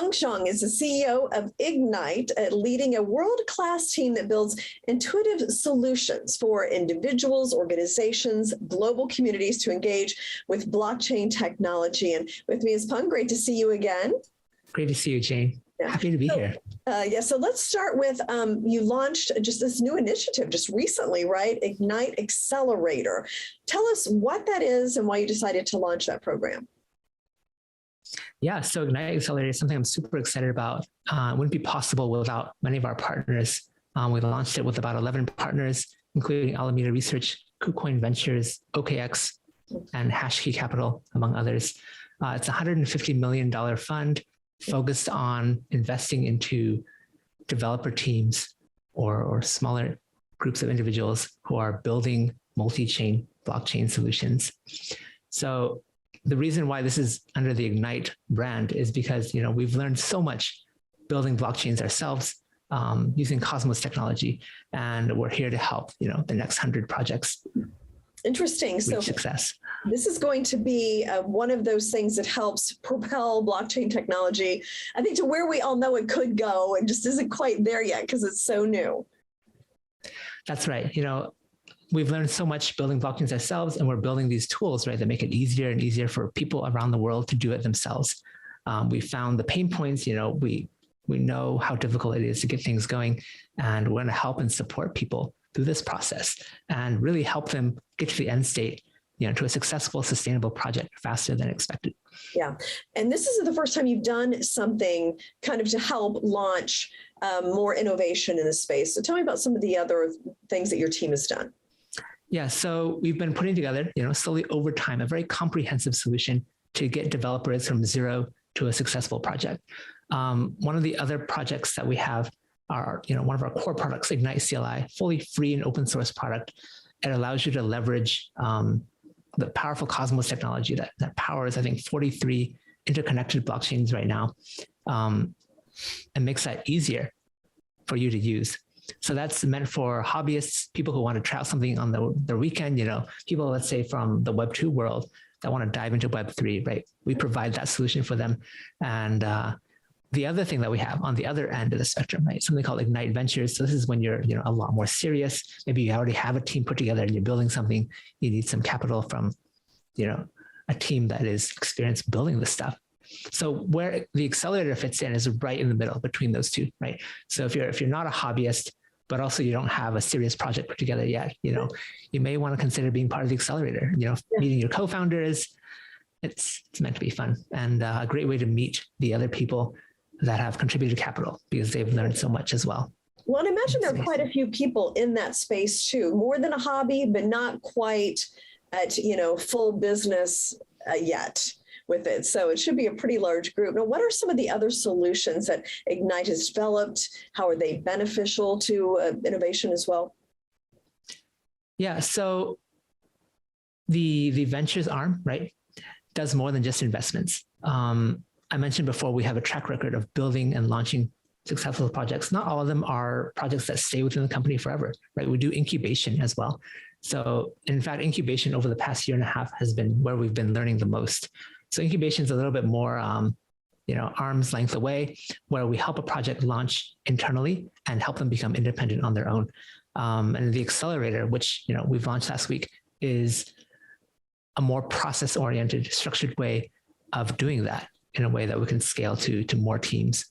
Peng Zhong is the CEO of Ignite, leading a world-class team that builds intuitive solutions for individuals, organizations, global communities to engage with blockchain technology. And with me is Peng. Great to see you again. Great to see you, Jane. Happy to be here. So let's start with, you launched just this new initiative just recently, right? Ignite Accelerator. Tell us what that is and why you decided to launch that program. Yeah, so Ignite Accelerator is something I'm super excited about. It wouldn't be possible without many of our partners. We launched it with about 11 partners, including Alameda Research, KuCoin Ventures, OKX, and Hashkey Capital, among others. It's a $150 million fund focused on investing into developer teams or smaller groups of individuals who are building multi-chain blockchain solutions. So the reason why this is under the Ignite brand is because, we've learned so much building blockchains ourselves using Cosmos technology, and we're here to help, the next 100 projects. Interesting. So success. This is going to be one of those things that helps propel blockchain technology, I think, to where we all know it could go and just isn't quite there yet because it's so new. That's right. We've learned so much building blockchains ourselves, and we're building these tools, right, that make it easier and easier for people around the world to do it themselves. We found the pain points, we know how difficult it is to get things going, and we're going to help and support people through this process and really help them get to the end state, to a successful, sustainable project faster than expected. Yeah. And this is the first time you've done something kind of to help launch more innovation in this space. So tell me about some of the other things that your team has done. Yeah, so we've been putting together, slowly over time, a very comprehensive solution to get developers from zero to a successful project. One of the other projects that we have are, one of our core products, Ignite CLI, fully free and open source product. It allows you to leverage the powerful Cosmos technology that powers, I think, 43 interconnected blockchains right now, and makes that easier for you to use. So that's meant for hobbyists, people who want to try out something on their weekend, people, let's say, from the Web 2 world that want to dive into Web 3, right? We provide that solution for them. And the other thing that we have on the other end of the spectrum, right, something called Ignite Ventures. So this is when you're, a lot more serious. Maybe you already have a team put together and you're building something. You need some capital from, a team that is experienced building this stuff. So where the accelerator fits in is right in the middle between those two, right? So if you're not a hobbyist, but also you don't have a serious project put together yet, you may want to consider being part of the accelerator, meeting your co-founders. It's meant to be fun and a great way to meet the other people that have contributed capital because they've learned so much as well. Well, I imagine there are quite a few people in that space too, more than a hobby, but not quite at, full business yet with it. So it should be a pretty large group. Now, what are some of the other solutions that Ignite has developed? How are they beneficial to innovation as well? Yeah, so the ventures arm, right, does more than just investments. I mentioned before, we have a track record of building and launching successful projects. Not all of them are projects that stay within the company forever, right? We do incubation as well. So in fact, incubation over the past year and a half has been where we've been learning the most. So incubation is a little bit more, arm's length away, where we help a project launch internally and help them become independent on their own. And the accelerator, which we've launched last week, is a more process-oriented, structured way of doing that in a way that we can scale to more teams.